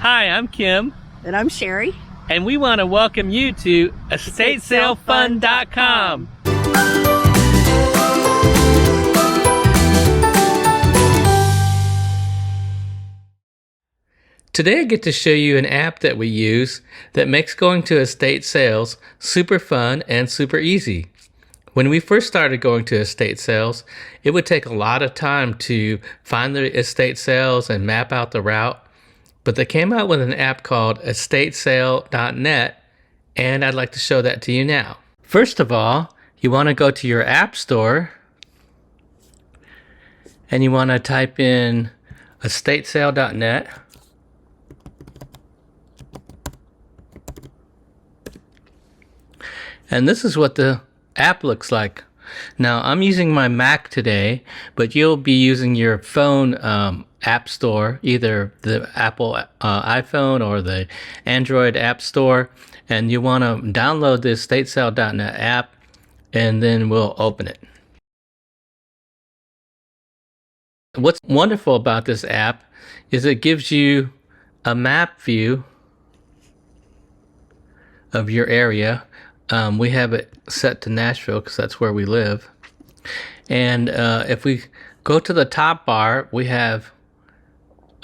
Hi, I'm Kim, And I'm Sherry. and we want to welcome you to EstateSaleFund.com. Today I get to show you an app that we use that makes going to estate sales super fun and super easy. When we first started going to estate sales, it would take a lot of time to find the estate sales and map out the route. But they came out with an app called estatesale.net, and I'd like to show that to you now. First of all, you want to go to your app store and you want to type in estatesale.net. And this is what the app looks like. Now, I'm using my Mac today, but you'll be using your phone app store, either the Apple iPhone or the Android app store, and you want to download the estatesale.net app, and then we'll open it. What's wonderful about this app is it gives you a map view of your area. We have it set to Nashville because that's where we live. And if we go to the top bar, we have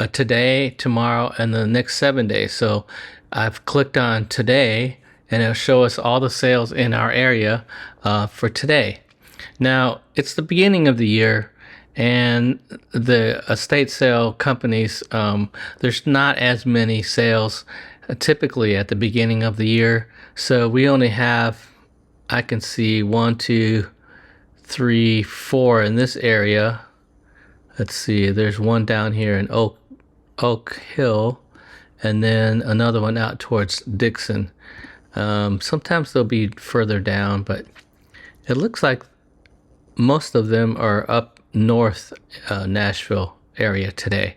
a today, tomorrow, and the next 7 days. So I've clicked on today, and it'll show us all the sales in our area for today. Now, it's the beginning of the year, and the estate sale companies, there's not as many sales typically at the beginning of the year. So we only have, I can see 1, 2, 3, 4 in this area. Let's see, there's one down here in Oak Hill, and then another one out towards Dixon. Sometimes they'll be further down, but it looks like most of them are up north Nashville area today.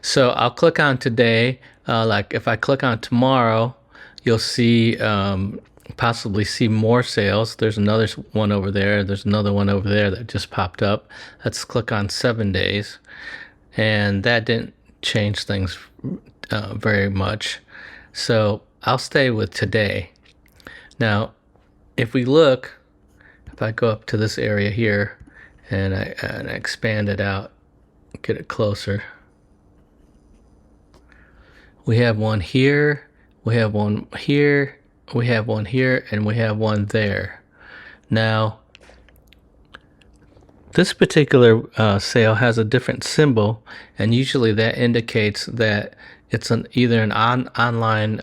So I'll click on today. Like if I click on tomorrow, you'll see possibly see more sales. There's another one over there. There's another one over there that just popped up. Let's click on 7 days, and that didn't change things very much. So I'll stay with today. Now, if we look, if I go up to this area here and I expand it out, get it closer. We have one here, we have one here, we have one here, and we have one there. Now, this particular sale has a different symbol, and usually that indicates that it's either an online,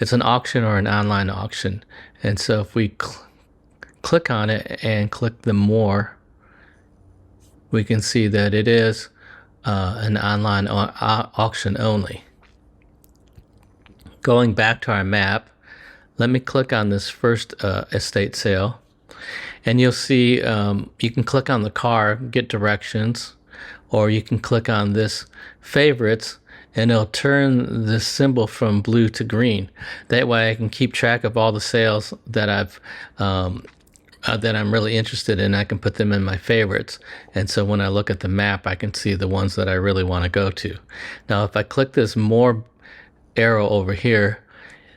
it's an auction or an online auction. And so if we click on it and click the more, we can see that it is an online auction only. Going back to our map, let me click on this first estate sale, and you'll see you can click on the car, get directions, or you can click on this favorites, and it'll turn this symbol from blue to green. That way I can keep track of all the sales that I'm really interested in. I can put them in my favorites, and so when I look at the map, I can see the ones that I really want to go to. Now, if I click this more arrow over here,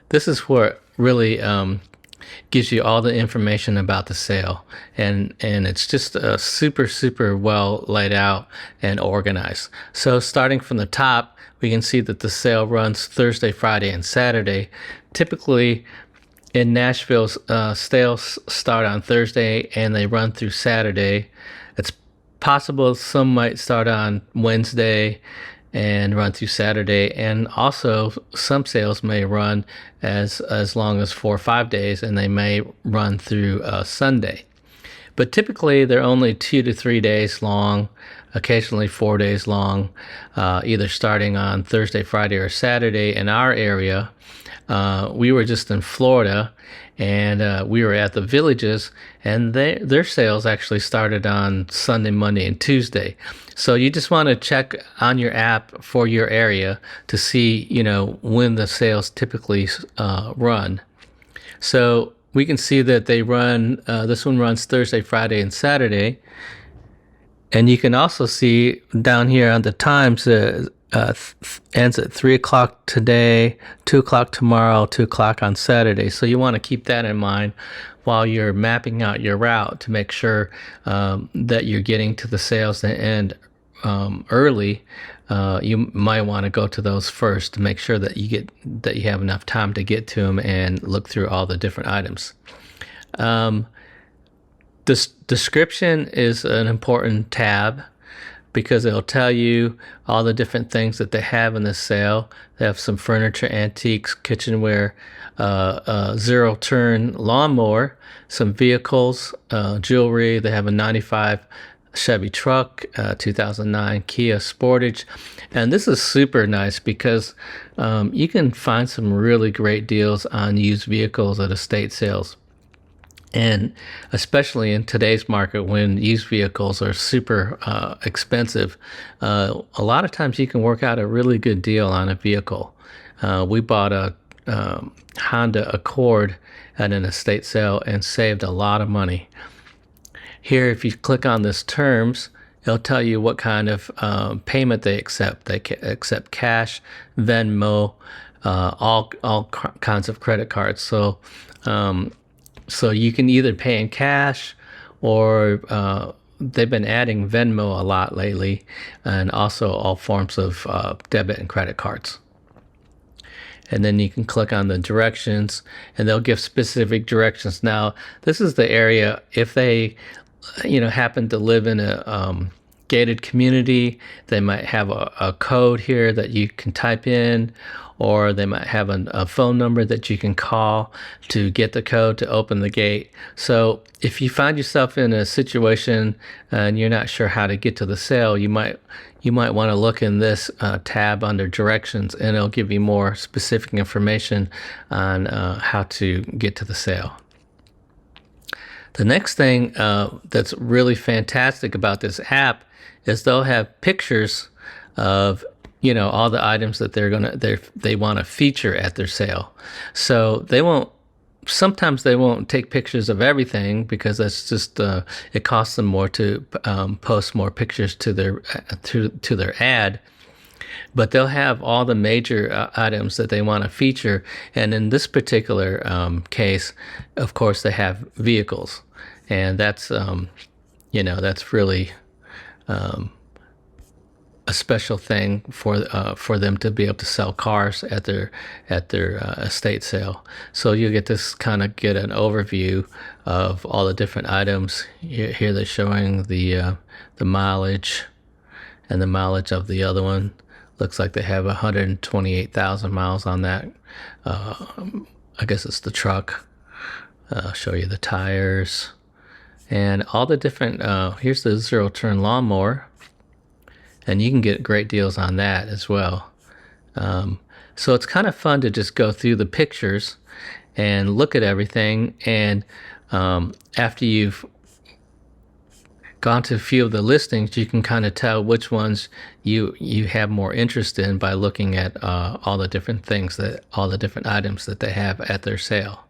this is where it really gives you all the information about the sale, and it's just super well laid out and organized. So starting from the top, we can see that the sale runs Thursday, Friday, and Saturday. Typically in Nashville, sales start on Thursday and they run through Saturday. It's possible some might start on Wednesday and run through Saturday, and also some sales may run as long as 4 or 5 days, and they may run through Sunday. But typically they're only 2 to 3 days long, occasionally 4 days long, either starting on Thursday, Friday, or Saturday. In our area, we were just in Florida, and we were at the Villages, and their sales actually started on Sunday, Monday, and Tuesday. So you just want to check on your app for your area to see, when the sales typically run. So we can see that they run, this one runs Thursday, Friday, and Saturday. And you can also see down here on the times, ends at 3 o'clock today, 2 o'clock tomorrow, 2 o'clock on Saturday. So you want to keep that in mind while you're mapping out your route to make sure that you're getting to the sales that end early. You might want to go to those first to make sure that you have enough time to get to them and look through all the different items. This description is an important tab because it'll tell you all the different things that they have in this sale. They have some furniture, antiques, kitchenware, zero-turn lawnmower, some vehicles, jewelry. They have a 95 Chevy truck, 2009 Kia Sportage. And this is super nice because you can find some really great deals on used vehicles at estate sales. And especially in today's market when used vehicles are super expensive, a lot of times you can work out a really good deal on a vehicle. We bought a Honda Accord at an estate sale and saved a lot of money. Here, if you click on this terms, it'll tell you what kind of payment they accept. They accept cash, Venmo, all kinds of credit cards. So you can either pay in cash or they've been adding Venmo a lot lately, and also all forms of debit and credit cards. And then you can click on the directions and they'll give specific directions. Now, this is the area if they happen to live in a gated community, they might have a code here that you can type in, or they might have a phone number that you can call to get the code to open the gate. So if you find yourself in a situation and you're not sure how to get to the sale, you might want to look in this tab under directions, and it'll give you more specific information on how to get to the sale. The next thing that's really fantastic about this app is they'll have pictures of all the items that they want to feature at their sale. So sometimes they won't take pictures of everything because that's just it costs them more to post more pictures to their ad. But they'll have all the major items that they want to feature, and in this particular case, of course, they have vehicles, and that's that's really a special thing for them to be able to sell cars at their estate sale. So you get an overview of all the different items. Here they're showing the mileage, and the mileage of the other one. Looks like they have 128,000 miles on that. I guess it's the truck. I'll show you the tires and all the different. Here's the zero-turn lawnmower, and you can get great deals on that as well. So it's kind of fun to just go through the pictures and look at everything. And after you've gone to a few of the listings, you can kind of tell which ones you have more interest in by looking at all the different items that they have at their sale.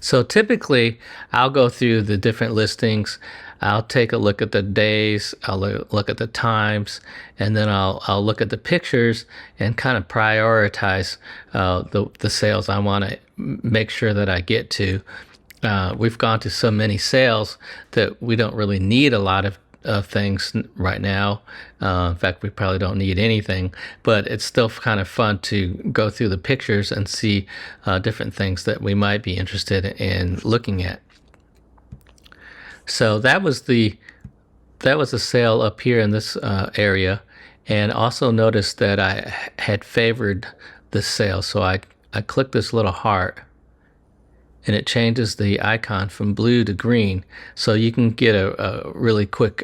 So typically, I'll go through the different listings. I'll take a look at the days, I'll look at the times, and then I'll look at the pictures and kind of prioritize the sales I want to make sure that I get to. We've gone to so many sales that we don't really need a lot of things right now. In fact, we probably don't need anything, but it's still kind of fun to go through the pictures and see different things that we might be interested in looking at. So that was a sale up here in this area, and also noticed that I had favored this sale. So I clicked this little heart, and it changes the icon from blue to green, so you can get a really quick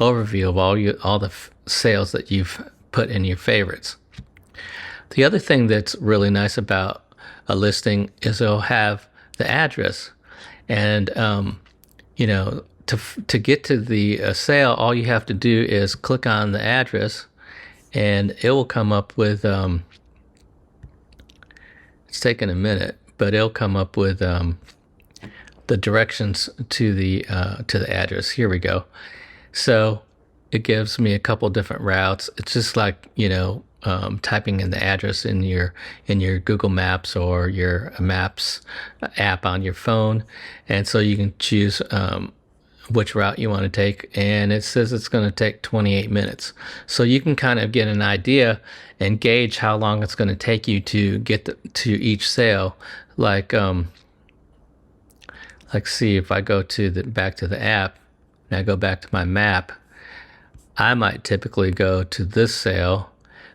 overview of all the sales that you've put in your favorites. The other thing that's really nice about a listing is it'll have the address, and to get to the sale, all you have to do is click on the address, and it will come up with. It's taking a minute, but it'll come up with the directions to the address. Here we go. So it gives me a couple different routes. It's just like, typing in the address in your Google Maps or your Maps app on your phone, and so you can choose which route you want to take, and it says it's going to take 28 minutes. So you can kind of get an idea and gauge how long it's going to take you to get to each sale. Like see, if I go to back to the app and I go back to my map, I might typically go to this sale.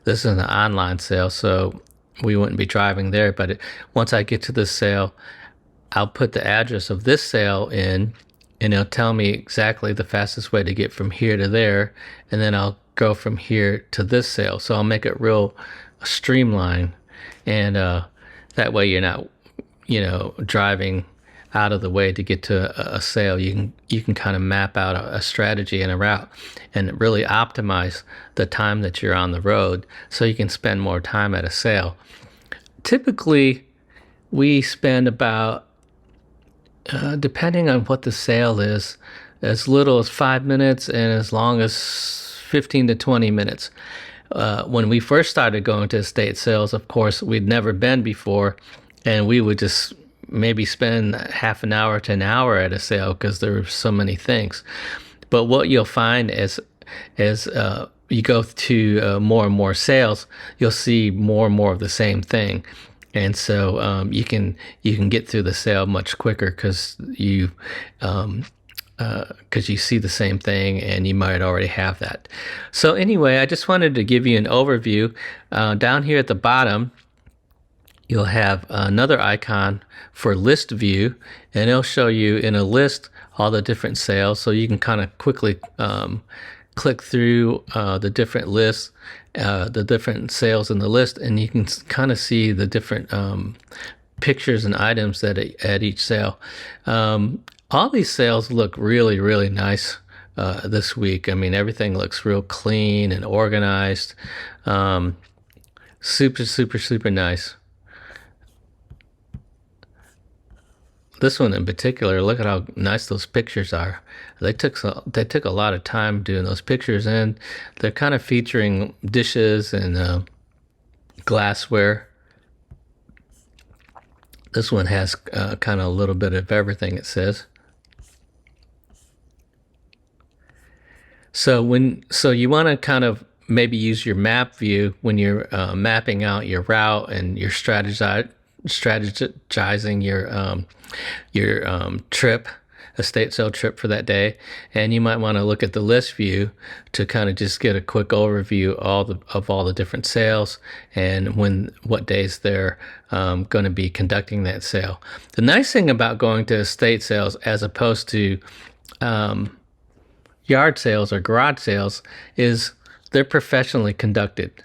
This is an online sale, so we wouldn't be driving there. But once I get to this sale, I'll put the address of this sale in, and it'll tell me exactly the fastest way to get from here to there. And then I'll go from here to this sale. So I'll make it real streamlined. And that way you're not, driving out of the way to get to a sale. You can kind of map out a strategy and a route and really optimize the time that you're on the road so you can spend more time at a sale. Typically, we spend about, depending on what the sale is, as little as 5 minutes and as long as 15 to 20 minutes. When we first started going to estate sales, of course, we'd never been before, and we would just maybe spend half an hour to an hour at a sale because there were so many things. But what you'll find as you go to more and more sales, you'll see more and more of the same thing. And so you can get through the sale much quicker because you see the same thing and you might already have that. So anyway, I just wanted to give you an overview. Down here at the bottom, you'll have another icon for list view, and it'll show you in a list all the different sales. So you can kind of quickly click through the different lists, the different sales in the list, and you can kind of see the different pictures and items that at each sale. All these sales look really, really nice this week. I mean, everything looks real clean and organized. Super, super, super nice. This one in particular, look at how nice those pictures are. They took a lot of time doing those pictures, and they're kind of featuring dishes and glassware. This one has kind of a little bit of everything, it says. So you want to kind of maybe use your map view when you're mapping out your route and you're strategizing your trip, estate sale trip for that day. And you might want to look at the list view to kind of just get a quick overview of all the different sales and what days they're going to be conducting that sale. The nice thing about going to estate sales as opposed to yard sales or garage sales is they're professionally conducted.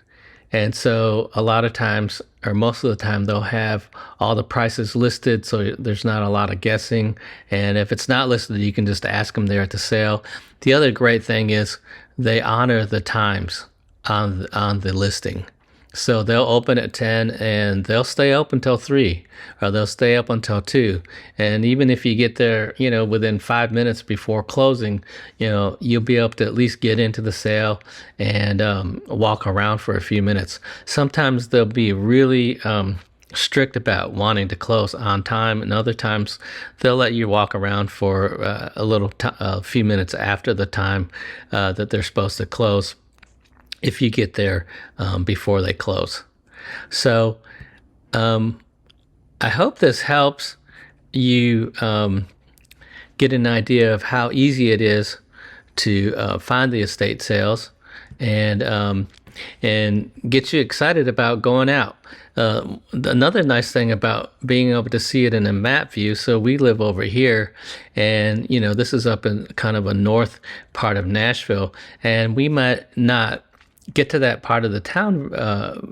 And so a lot of times, or most of the time, they'll have all the prices listed, so there's not a lot of guessing. And if it's not listed, you can just ask them there at the sale. The other great thing is they honor the times on the listing. So they'll open at 10 and they'll stay open until 3, or they'll stay up until 2. And even if you get there, within 5 minutes before closing, you'll be able to at least get into the sale and walk around for a few minutes. Sometimes they'll be really strict about wanting to close on time, and other times they'll let you walk around for a few minutes after the time that they're supposed to close, if you get there before they close. So I hope this helps you get an idea of how easy it is to find the estate sales and get you excited about going out. Another nice thing about being able to see it in a map view, so we live over here, and this is up in kind of a north part of Nashville, and we might not get to that part of the town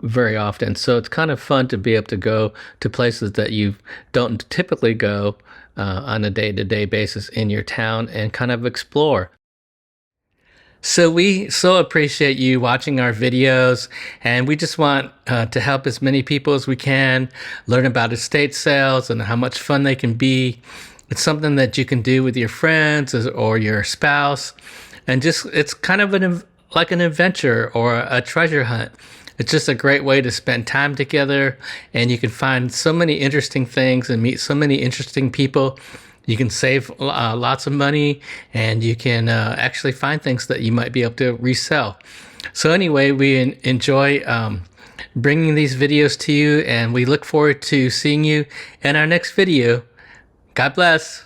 very often. So it's kind of fun to be able to go to places that you don't typically go on a day-to-day basis in your town and kind of explore. So we so appreciate you watching our videos, and we just want to help as many people as we can learn about estate sales and how much fun they can be. It's something that you can do with your friends or your spouse, and just it's kind of like an adventure or a treasure hunt. It's just a great way to spend time together, and you can find so many interesting things and meet so many interesting people. You can save lots of money, and you can actually find things that you might be able to resell. So anyway, we enjoy bringing these videos to you, and we look forward to seeing you in our next video. God bless.